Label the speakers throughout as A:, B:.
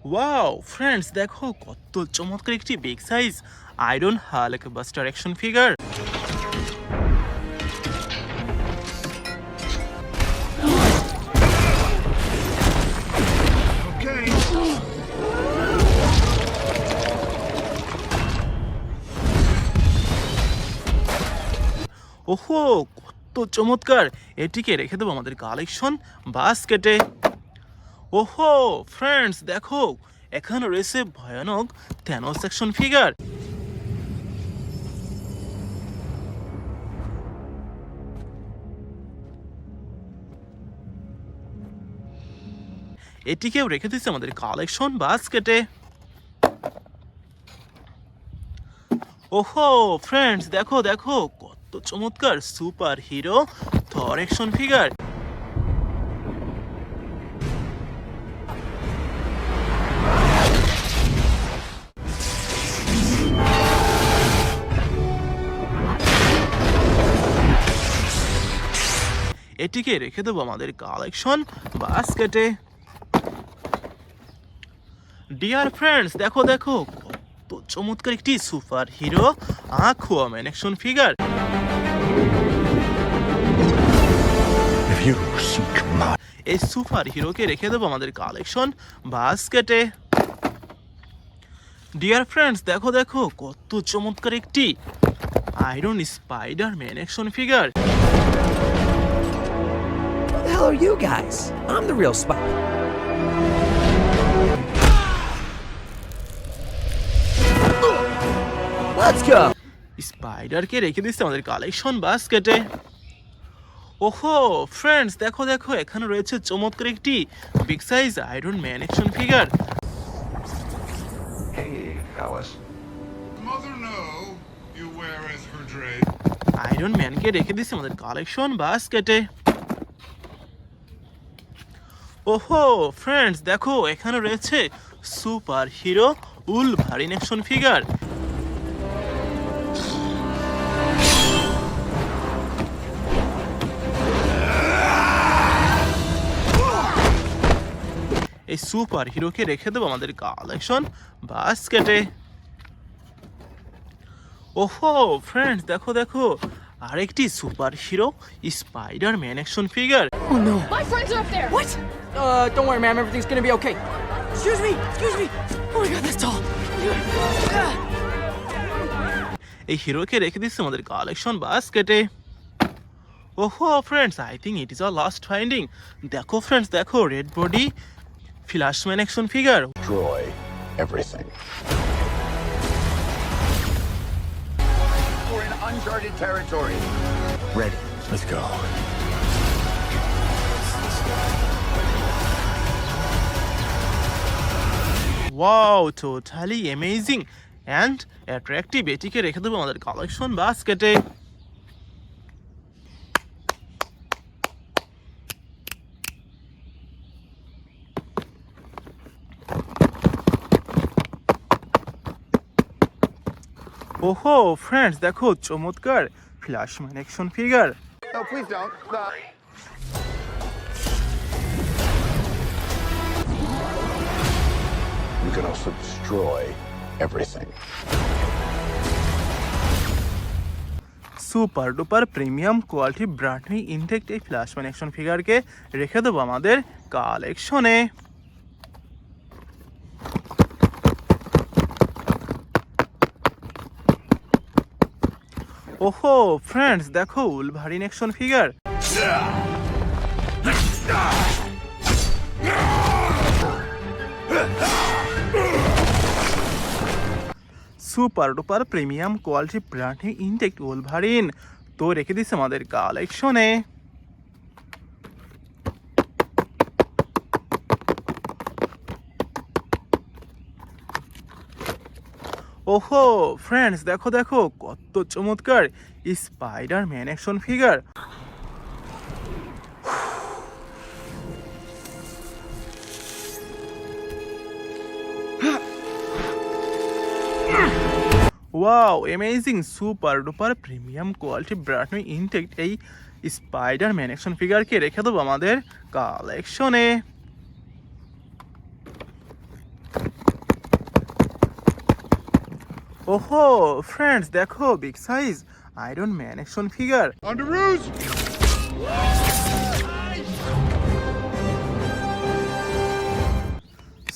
A: Wow friends, দেখো কত চমৎকার একটি big size iron Hulkbuster action figure. ওহো, কত চমৎকার! এটিকে রেখে দেবো আমাদের কালেকশন বাস্কেটে। ওহো ফ্রেন্ডস, দেখো এখানে রয়েছে ভয়ানক থ্যানোস অ্যাকশন ফিগার। এটিকেও রেখে দিচ্ছে আমাদের কালেকশন বাস্কেটে। ওহো ফ্রেন্ডস, দেখো দেখো কত চমৎকার সুপার হিরো থর অ্যাকশন ফিগার। এটিকে রেখে দেবো আমাদের কালেকশন বাস্কেটে। ডিয়ার ফ্রেন্ডস, দেখো দেখো কত চমৎকার একটি super hero Aquaman action figure. এই সুপার হিরোকে রেখে দেবো আমাদের কালেকশন বাস্কেটে। ডিয়ার ফ্রেন্ডস, দেখো দেখো কত চমৎকার একটি iron Spiderman action figure.
B: Who the hell are you guys? I'm the real spy. Let's go.
A: স্পাইডারকে রেখে দিচ্ছে আমাদের কালেকশন বাস্কেটে। ওহো ফ্রেন্ডস, দেখো দেখো এখানে রয়েছে চমৎকার একটি big size iron man action figure.
C: Hey, fellas.
D: Mother know you wear as her drape.
A: Iron ম্যানকে রেখে দিচ্ছে আমাদের কালেকশন বাস্কেটে। ওহো ফ্রেন্ডস, দেখো এখানে রয়েছে super hero Wolverine action figure. এই সুপার হিরোকে রেখে দেবো আমাদের কালেকশন বাস্কেটে। ওহো ফ্রেন্ডস, দেখো দেখো আরেকটি super hero Spiderman action figure.
B: Oh no.
E: My friends are up there.
B: What? Don't worry, ma'am. Everything's gonna be okay. Excuse me. Excuse me. Oh my God, that's tall.
A: এই হিরোকে রেখে দিচ্ছে আমাদের collection বাস্কেটে। ওহো friends, I think it is our last finding. দেখো friends, দেখো red body Flashman action figure.
C: Destroy everything. We're in uncharted territory. Ready. Let's go.
A: Wow, totally amazing and attractive. এটিকে রেখে দেবো আমাদের কালেকশন বাস্কেটে। ওহো ফ্রেন্ডস, দেখো চমৎকার Flashman action figure.
C: No, please don't. You can also destroy everything.
A: Super duper premium quality brand intact এই Flashman action ফিগারকে রেখে দেবো আমাদের কালেকশনে। ওহো ফ্রেন্ডস, দেখো Wolverine action figure. Super duper premium quality brand intact Wolverine তো রেখে দিচ্ছে আমাদের কালেকশনে। ওহো ফ্রেন্ডস, দেখো দেখো কত চমৎকার Spiderman action figure. Wow amazing super duper premium quality brand new intact এই স্পাইডারম্যান অ্যাকশন ফিগারকে রেখে দেবো আমাদের কালেকশনে। ওহো ফ্রেন্ডস দেখো big size iron man action figure.
D: Underoos!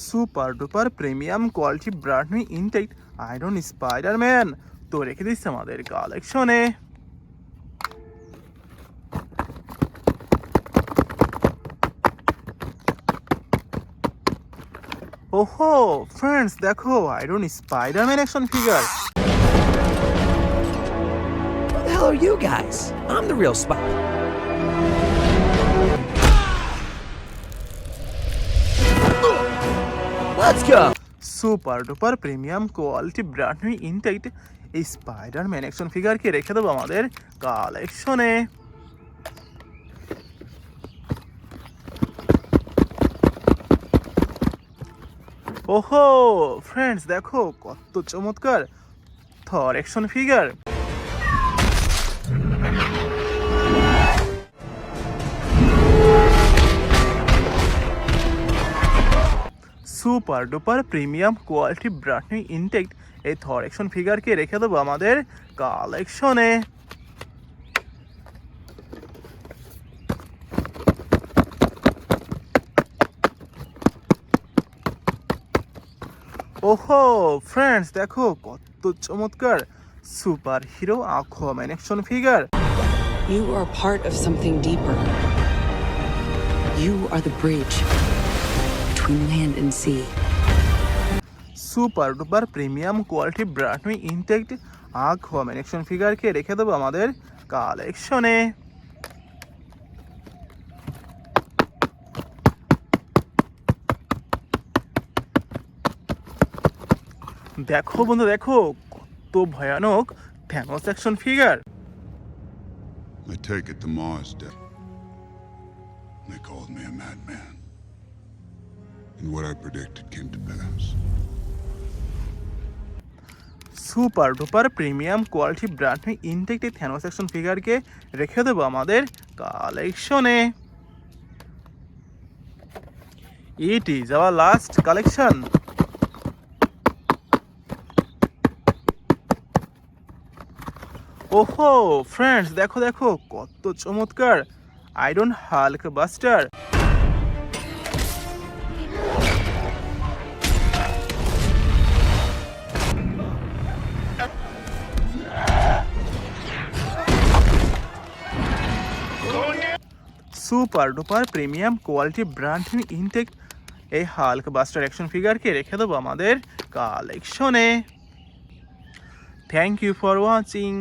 A: Super duper premium quality brand new intact iron Spiderman তো রেখে দিচ্ছে আমাদের কালেকশনে। ওহো ফ্রেন্ডস দেখো iron Spiderman action figure.
E: Who the hell are you guys? I'm the real spy. Let's go.
A: Super duper premium quality brand new intact এই Spiderman action ফিগারকে রেখে দেবো আমাদের কালেকশনে। ওহো ফ্রেন্ডস দেখো কত চমৎকার Thor action figure. Super duper premium quality brand new intact এই থর অ্যাকশন ফিগারকে রেখে দেবো আমাদের কালেকশনে। ওহো ফ্রেন্ডস দেখো কত চমৎকার superhero Aquaman action figure.
F: You are part of something deeper. You are the bridge between land and sea.
A: Super duper premium quality brand new intact Aquaman action ফিগারকে রেখে দেবো আমাদের কালেকশনে। দেখো বন্ধু দেখো কত ভয়ানক Thanos action figure.
D: I take it the Mars did. They called me a madman. And what I predicted came to pass.
A: Super duper premium quality brand new intact Thanos action ফিগারকে রেখে দেবো আমাদের কালেকশনে। It is our last collection. ওহো friends দেখো দেখো কত চমৎকার iron Hulkbuster. Super duper premium quality brand new intact এই হাল্ক বাস্টার অ্যাকশন ফিগারকে রেখে দেবো আমাদের কালেকশনে। Thank you for watching.